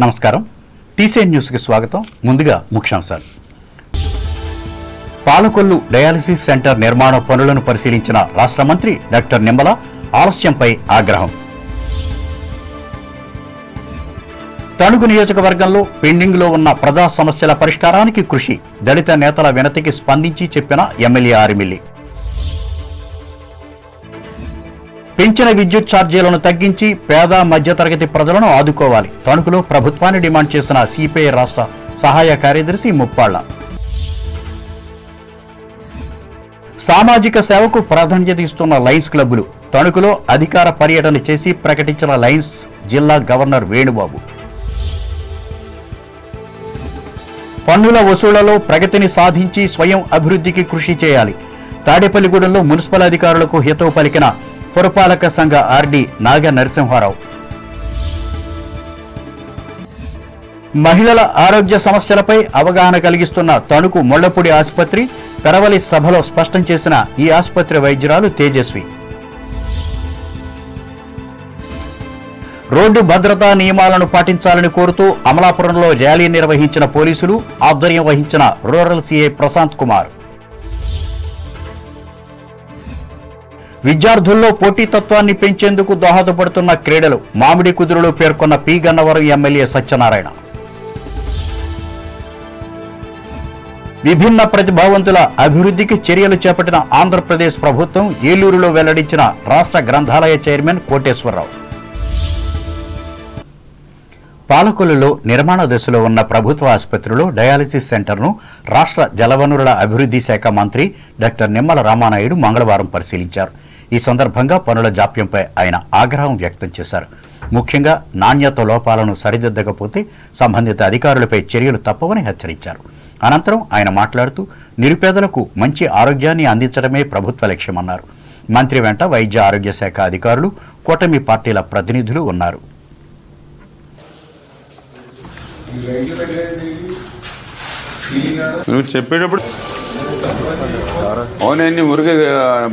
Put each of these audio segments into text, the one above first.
నమస్కారం. టీసీఎన్ న్యూస్కి స్వాగతం. ముందుగా ముఖ్యాంశాలు. పాలకొల్లు డయాలసిస్ సెంటర్ నిర్మాణ పనులను పరిశీలించిన రాష్ట్ర మంత్రి డాక్టర్ నిమ్మల ఆలస్యంపై ఆగ్రహం. తణుకు నియోజకవర్గంలో పెండింగ్లో ఉన్న ప్రజా సమస్యల పరిష్కారానికి కృషి. దళిత నేతల వినతికి స్పందించి చెప్పిన ఎమ్మెల్యే ఆరిమిల్లి. పెంచిన విద్యుత్ ఛార్జీలను తగ్గించి పేద మధ్యతరగతి ప్రజలను ఆదుకోవాలి. తణుకులో ప్రభుత్వాన్ని డిమాండ్ చేసిన సిపిఐ రాష్ట్ర సహాయ కార్యదర్శి ముప్పాళ్ల. సామాజిక సేవకు ప్రాధాన్యత ఇస్తున్న లయన్స్ క్లబ్బులు. తణుకులో అధికార పర్యటన చేసి ప్రకటించిన లయన్స్ జిల్లా గవర్నర్ వేణుబాబు. పన్నుల వసూళ్లలో ప్రగతిని సాధించి స్వయం అభివృద్ధికి కృషి చేయాలి. తాడేపల్లిగూడెంలో మున్సిపల్ అధికారులకు హితవు పలికిన పురపాలక సంఘ ఆర్డీ నాగ నరసింహారావు. మహిళల ఆరోగ్య సమస్యలపై అవగాహన కలిగిస్తున్న తణుకు మొళ్లపూడి ఆసుపత్రి పెరవలి సభలో స్పష్టం చేసిన ఈ ఆసుపత్రి వైద్యురాలు తేజస్వి. రోడ్డు భద్రతా నియమాలను పాటించాలని కోరుతూ అమలాపురంలో ర్యాలీ నిర్వహించిన పోలీసులు. ఆధ్వర్యం వహించిన రూరల్ సీఐ ప్రశాంత్ కుమార్. విద్యార్థుల్లో పోటీతత్వాన్ని పెంచేందుకు దోహదపడుతున్న క్రీడలు. మామిడి కుదురులో పేర్కొన్న పి గన్నవరం ఎమ్మెల్యే సత్యనారాయణ. విభిన్న ప్రతిభావంతుల అభివృద్ధికి చర్యలు చేపట్టిన ఆంధ్రప్రదేశ్ ప్రభుత్వం. ఏలూరులో వెల్లడించిన రాష్ట్ర గ్రంథాలయ చైర్మన్ కోటేశ్వరరావు. పాలకొల్లులో నిర్మాణ దశలో ఉన్న ప్రభుత్వ ఆసుపత్రిలో డయాలసిస్ సెంటర్ను రాష్ట్ర జలవనరుల అభివృద్ధి శాఖ మంత్రి డాక్టర్ నిమ్మల రామానాయుడు మంగళవారం పరిశీలించారు. ఈ సందర్భంగా పనుల జాప్యంపై ఆయన ఆగ్రహం వ్యక్తం చేశారు. ముఖ్యంగా నాణ్యత లోపాలను సరిదిద్దకపోతే సంబంధిత అధికారులపై చర్యలు తప్పవని హెచ్చరించారు. అనంతరం ఆయన మాట్లాడుతూ నిరుపేదలకు మంచి ఆరోగ్యాన్ని అందించడమే ప్రభుత్వ లక్ష్యమన్నారు. మంత్రి వెంట వైద్య ఆరోగ్య శాఖ అధికారులు, కూటమి పార్టీల ప్రతినిధులు ఉన్నారు. నువ్వు చెప్పేటప్పుడు అవునండి ఊరికే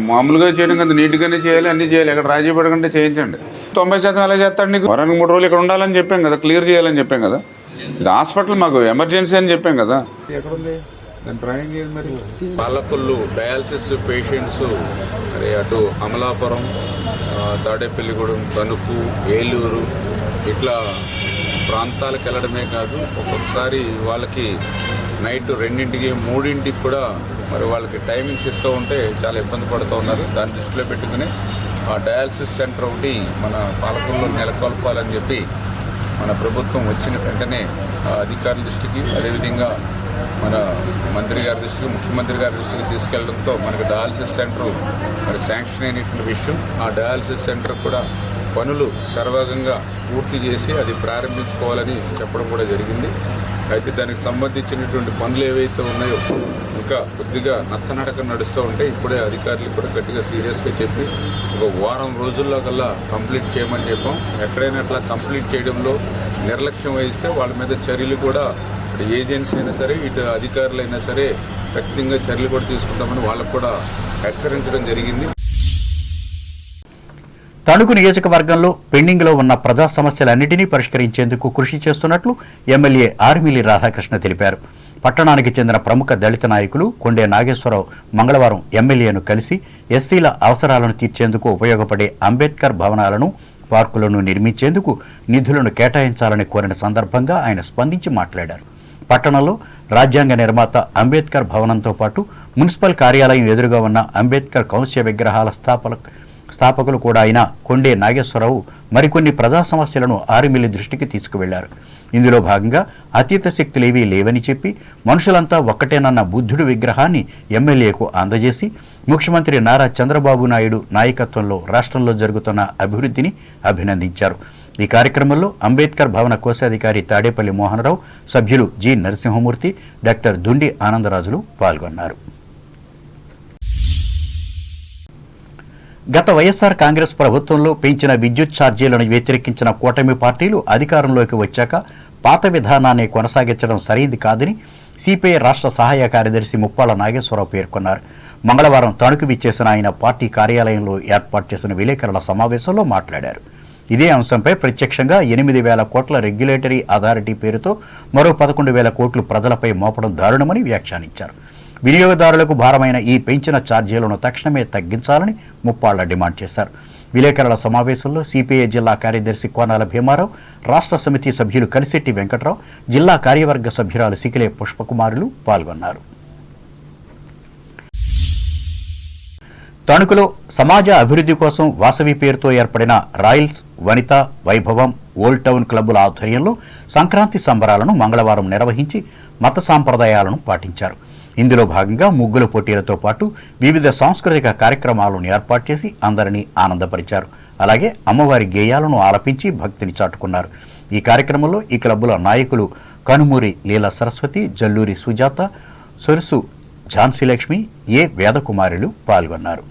మామూలుగా చేయడం కదా, నీట్గానే చేయాలి, అన్నీ చేయాలి, ఎక్కడ రాజీ పడకుండా చేయించండి. 90% అలా చేస్తాడు. నీకు వారానికి 3 రోజులు ఇక్కడ ఉండాలని చెప్పాం కదా, క్లియర్ చేయాలని చెప్పాం కదా. ఇది హాస్పిటల్ మాకు ఎమర్జెన్సీ అని చెప్పాం కదా. ఎక్కడుంది దాని ట్రైన్ చేయాలి. మరి పాలకొల్లు డయాలసిస్ పేషెంట్స్ మరి అటు అమలాపురం, తాడేపల్లిగూడెం, తణుకు, ఏలూరు ఇట్లా ప్రాంతాలకు వెళ్ళడమే కాదు, ఒక్కొక్కసారి వాళ్ళకి నైట్ 2ంటికి 3ంటికి కూడా మరి వాళ్ళకి టైమింగ్స్ ఇస్తూ ఉంటే చాలా ఇబ్బంది పడుతూ ఉన్నారు. దాన్ని దృష్టిలో పెట్టుకుని ఆ డయాలసిస్ సెంటర్ ఒకటి మన పాలకొల్లులో నెలకొల్పాలని చెప్పి మన ప్రభుత్వం వచ్చిన వెంటనే అధికారుల దృష్టికి, అదేవిధంగా మన మంత్రి గారి దృష్టికి, ముఖ్యమంత్రి గారి దృష్టికి తీసుకెళ్లడంతో మనకి డయాలసిస్ సెంటర్ మరి శాంక్షన్ అయినటువంటి విషయం. ఆ డయాలసిస్ సెంటర్ కూడా పనులు సర్వగంగా పూర్తి చేసి అది ప్రారంభించుకోవాలని చెప్పడం కూడా జరిగింది. అయితే దానికి సంబంధించినటువంటి పనులు ఏవైతే ఉన్నాయో ఇంకా కొద్దిగా నత్తనడక నడుస్తూ ఉంటే ఇప్పుడే అధికారులు కూడా గట్టిగా సీరియస్గా చెప్పి ఒక వారం రోజుల్లో కల్లా కంప్లీట్ చేయమని చెప్పాం. ఎక్కడైనా అట్లా కంప్లీట్ చేయడంలో నిర్లక్ష్యం వహిస్తే వాళ్ళ మీద చర్యలు కూడా ఇటు ఏజెన్సీ అయినా సరే, ఇటు అధికారులైనా సరే ఖచ్చితంగా చర్యలు కూడా తీసుకుంటామని వాళ్ళకు కూడా హెచ్చరించడం జరిగింది. తణుకు నియోజకవర్గంలో పెండింగ్లో ఉన్న ప్రజా సమస్యలన్నింటినీ పరిష్కరించేందుకు కృషి చేస్తున్నట్లు ఎమ్మెల్యే ఆర్మిల్లి రాధాకృష్ణ తెలిపారు. పట్టణానికి చెందిన ప్రముఖ దళిత నాయకులు కొండే నాగేశ్వరరావు మంగళవారం ఎమ్మెల్యేను కలిసి ఎస్సీల అవసరాలను తీర్చేందుకు ఉపయోగపడే అంబేద్కర్ భవనాలను, పార్కులను నిర్మించేందుకు నిధులను కేటాయించాలని కోరిన సందర్భంగా ఆయన స్పందించి మాట్లాడారు. పట్టణంలో రాజ్యాంగ నిర్మాత అంబేద్కర్ భవనంతో పాటు మున్సిపల్ కార్యాలయం ఎదురుగా ఉన్న అంబేద్కర్ కౌంస్య విగ్రహాల స్థాపకులు కూడా అయిన కొండే నాగేశ్వరరావు మరికొన్ని ప్రజా సమస్యలను ఆర్మిల్లి దృష్టికి తీసుకువెళ్లారు. ఇందులో భాగంగా అతీత శక్తులేవీ లేవని చెప్పి మనుషులంతా ఒక్కటేనన్న బుద్ధుడి విగ్రహాన్ని ఎమ్మెల్యేకు అందజేసి ముఖ్యమంత్రి నారా చంద్రబాబు నాయుడు నాయకత్వంలో రాష్ట్రంలో జరుగుతున్న అభివృద్ధిని అభినందించారు. ఈ కార్యక్రమంలో అంబేద్కర్ భవన కోశాధికారి తాడేపల్లి మోహనరావు, సభ్యులు జి నరసింహమూర్తి, డాక్టర్ దుండి ఆనందరాజులు పాల్గొన్నారు. గత వైఎస్ఆర్ కాంగ్రెస్ ప్రభుత్వంలో పెంచిన విద్యుత్ ఛార్జీలను వ్యతిరేకించిన కూటమి పార్టీలు అధికారంలోకి వచ్చాక పాత విధానాన్ని కొనసాగించడం సరైంది కాదని సిపిఐ రాష్ట్ర సహాయ కార్యదర్శి ముప్పాళ్ల నాగేశ్వరరావు పేర్కొన్నారు. మంగళవారం తణుకు విచ్చేసిన ఆయన పార్టీ కార్యాలయంలో ఏర్పాటు చేసిన విలేకరుల సమావేశంలో మాట్లాడారు. ఇదే అంశంపై ప్రత్యక్షంగా 8,000 కోట్ల రెగ్యులేటరీ అథారిటీ పేరుతో మరో 11,000 కోట్లు ప్రజలపై మోపడం దారుణమని వ్యాఖ్యానించారు. వినియోగదారులకు భారమైన ఈ పెంచిన ఛార్జీలను తక్షణమే తగ్గించాలని ముప్పాళ్ల డిమాండ్ చేశారు. విలేకరుల సమావేశంలో సిపిఐ జిల్లా కార్యదర్శి కోనాల భీమారావు, రాష్ట్ర సమితి సభ్యులు కలిశెట్టి వెంకట్రావు, జిల్లా కార్యవర్గ సభ్యురాలు సికిలే పుష్పకుమారులు పాల్గొన్నారు. తణుకులో సమాజ అభివృద్ధి కోసం వాసవి పేరుతో ఏర్పడిన రాయల్స్, వనిత, వైభవం, ఓల్డ్ టౌన్ క్లబ్బుల ఆధ్వర్యంలో సంక్రాంతి సంబరాలను మంగళవారం నిర్వహించి మత సాంప్రదాయాలను పాటించారు. ఇందులో భాగంగా ముగ్గుల పోటీలతో పాటు వివిధ సాంస్కృతిక కార్యక్రమాలను ఏర్పాటు చేసి అందరినీ ఆనందపరిచారు. అలాగే అమ్మవారి గేయాలను ఆలపించి భక్తిని చాటుకున్నారు. ఈ కార్యక్రమంలో ఈ క్లబ్బుల నాయకులు కనుమూరి లీలా సరస్వతి, జల్లూరి సుజాత, సొరుసు ఝాన్సీలక్ష్మి, ఏ వేదకుమారులు పాల్గొన్నారు.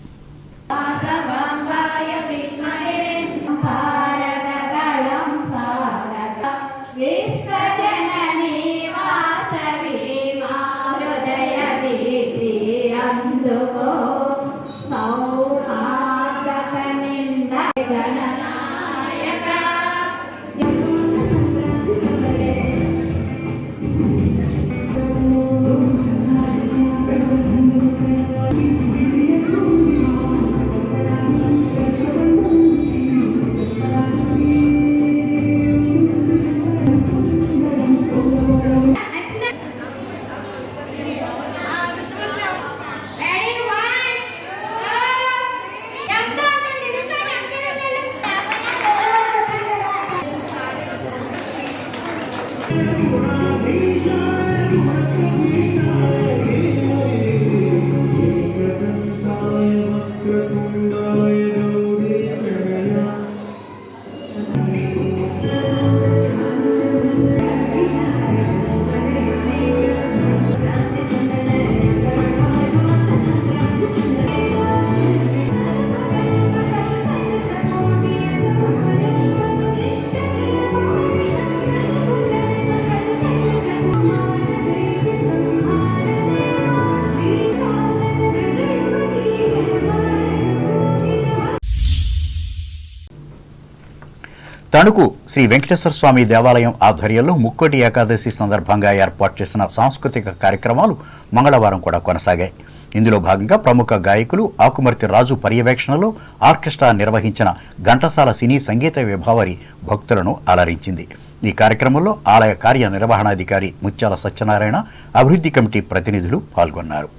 తణుకు శ్రీ వెంకటేశ్వర స్వామి దేవాలయం ఆధ్వర్యంలో ముక్కోటి ఏకాదశి సందర్భంగా ఏర్పాటు చేసిన సాంస్కృతిక కార్యక్రమాలు మంగళవారం కూడా కొనసాగాయి. ఇందులో భాగంగా ప్రముఖ గాయకులు ఆకుమర్తి రాజు పర్యవేక్షణలో ఆర్కెస్ట్రా నిర్వహించిన ఘంటసాల సినీ సంగీత విభావరి భక్తులను అలరించింది. ఈ కార్యక్రమంలో ఆలయ కార్యనిర్వహణాధికారి ముత్యాల సత్యనారాయణ, అభివృద్ధి కమిటీ ప్రతినిధులు పాల్గొన్నారు.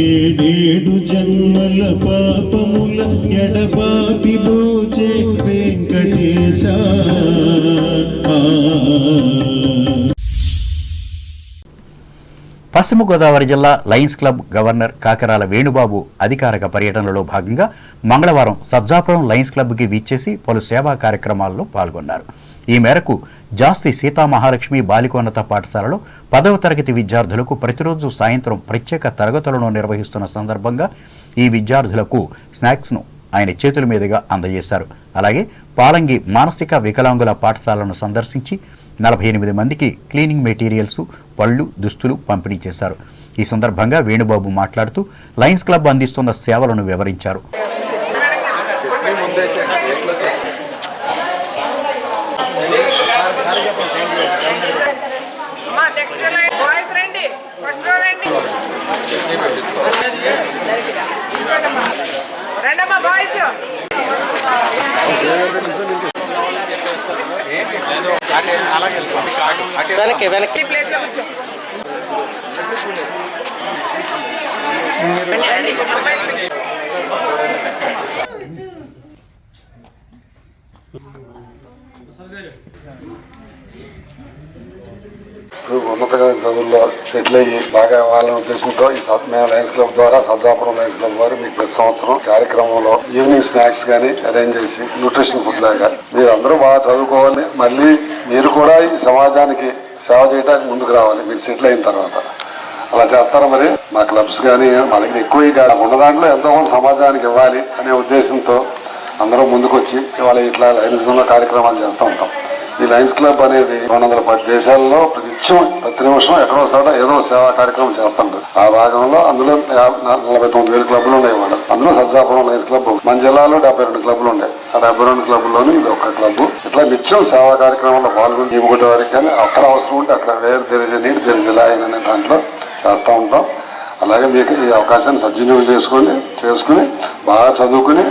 ఏడేడు జన్మల పాపముల ఎడబాపి దోచే వెంకటేశ. పశ్చిమ గోదావరి జిల్లా Lions club governor Kakarala Venubabu అధికారిక పర్యటనలో భాగంగా మంగళవారం సజ్జాపురం లయన్స్ క్లబ్కి విచ్చేసి పలు సేవా కార్యక్రమాల్లో పాల్గొన్నారు. ఈ మేరకు జాస్తి సీతామహాలక్ష్మి బాలికోన్నత పాఠశాలలో 10వ తరగతి విద్యార్థులకు ప్రతిరోజు సాయంత్రం ప్రత్యేక తరగతులను నిర్వహిస్తున్న సందర్భంగా ఈ విద్యార్థులకు స్నాక్స్ను ఆయన చేతుల మీదుగా అందజేశారు. అలాగే పాలంగి మానసిక వికలాంగుల పాఠశాలను సందర్శించి 48 మందికి క్లీనింగ్ మెటీరియల్స్, పళ్ళు, దుస్తులు పంపిణీ చేశారు. ఈ సందర్భంగా వేణుబాబు మాట్లాడుతూ లయన్స్ క్లబ్ అందిస్తున్న సేవలను వివరించారు. ఉన్నతమైన చదువుల్లో సెటిల్ అయ్యి బాగా వాళ్ళ ఉద్దేశంతో మేము లయన్స్ క్లబ్ ద్వారా సజ్జాపురం లయన్స్ క్లబ్ వారు మీకు ప్రతి సంవత్సరం కార్యక్రమంలో ఈవినింగ్ స్నాక్స్ కానీ అరేంజ్ చేసి న్యూట్రిషన్ ఫుడ్ లాగా మీరు అందరూ బాగా చదువుకోవాలి, మళ్ళీ మీరు కూడా ఈ సమాజానికి సేవ చేయడానికి ముందుకు రావాలి మీరు సెటిల్ అయిన తర్వాత. అలా చేస్తారా మరి? మా క్లబ్స్ కానీ మా దగ్గర ఎక్కువ ఉన్న దాంట్లో ఎంతో కొంత సమాజానికి ఇవ్వాలి అనే ఉద్దేశంతో అందరూ ముందుకు వచ్చి ఇవాళ ఇట్లా లయన్స్ కార్యక్రమాలు చేస్తూ ఉంటాం. ఈ లయన్స్ క్లబ్ అనేది 210 దేశాల్లో ప్రతి నిమిషం ఎక్కడో చోట ఏదో సేవా కార్యక్రమం చేస్తుంటారు. ఆ భాగంలో అందులో 49,000 క్లబ్లు ఉన్నాయి వాళ్ళ. అందులో సజ్జాపురం లయన్స్ క్లబ్ మన జిల్లాలో 72 క్లబ్లు ఉన్నాయి. ఆ 72 క్లబ్లోని ఇది ఒక్క క్లబ్. ఇట్లా నిత్యం సేవా కార్యక్రమంలో పాల్గొని జీవుకుంటే వారికి కానీ అక్కడ అవసరం ఉంటే అక్కడ వేరు తెరిచే నీటి తెరిచేలా అనే దాంట్లో చేస్తూ ఉంటాం. అలాగే మీకు ఈ అవకాశాన్ని సద్వినియోగం చేసుకుని బాగా చదువుకుని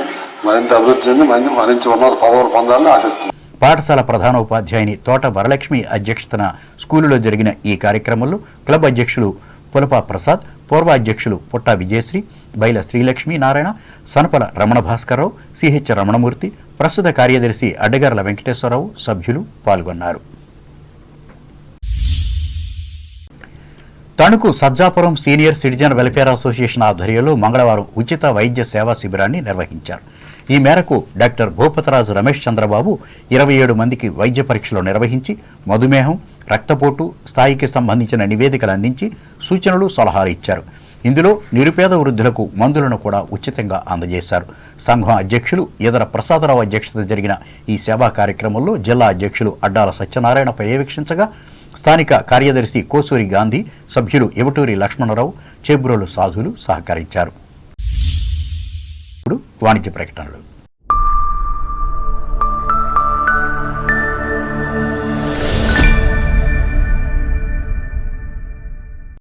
మరింత అభివృద్ధి చెంది మరింత ఉన్నత పదవులు పొందాలని ఆశిస్తున్నాం. పాఠశాల ప్రధానోపాధ్యాయుని తోట వరలక్ష్మి అధ్యక్షతన స్కూలులో జరిగిన ఈ కార్యక్రమంలో క్లబ్ అధ్యక్షులు పులప ప్రసాద్, పూర్వ అధ్యక్షులు పుట్టా విజయశ్రీ, బైల శ్రీలక్ష్మీ నారాయణ, సనపల రమణ భాస్కర్రావు, సిహెచ్ రమణమూర్తి, ప్రస్తుత కార్యదర్శి అడ్డగర్ల వెంకటేశ్వరరావు సభ్యులు పాల్గొన్నారు. Tanuku Sajjapuram senior citizen welfare association ఆధ్వర్యంలో మంగళవారం ఉచిత వైద్య సేవా శిబిరాన్ని నిర్వహించారు. ఈ మేరకు డాక్టర్ భూపతరాజు రమేష్ చంద్రబాబు 27 మందికి వైద్య పరీక్షలు నిర్వహించి మధుమేహం, రక్తపోటు స్థాయికి సంబంధించిన నివేదికలు అందించి సూచనలు, సలహాలు ఇచ్చారు. ఇందులో నిరుపేద వృద్ధులకు మందులను కూడా ఉచితంగా అందజేశారు. సంఘం అధ్యక్షులు ఈదర ప్రసాదరావు అధ్యక్షతన జరిగిన ఈ సేవా కార్యక్రమంలో జిల్లా అధ్యక్షులు అడ్డాల సత్యనారాయణ పర్యవేక్షించగా స్థానిక కార్యదర్శి కోసూరి గాంధీ, సభ్యులు ఎవటూరి లక్ష్మణరావు, చేబ్రోలు సాధులు సహకరించారు. వాణిజ్య ప్రకటనలు.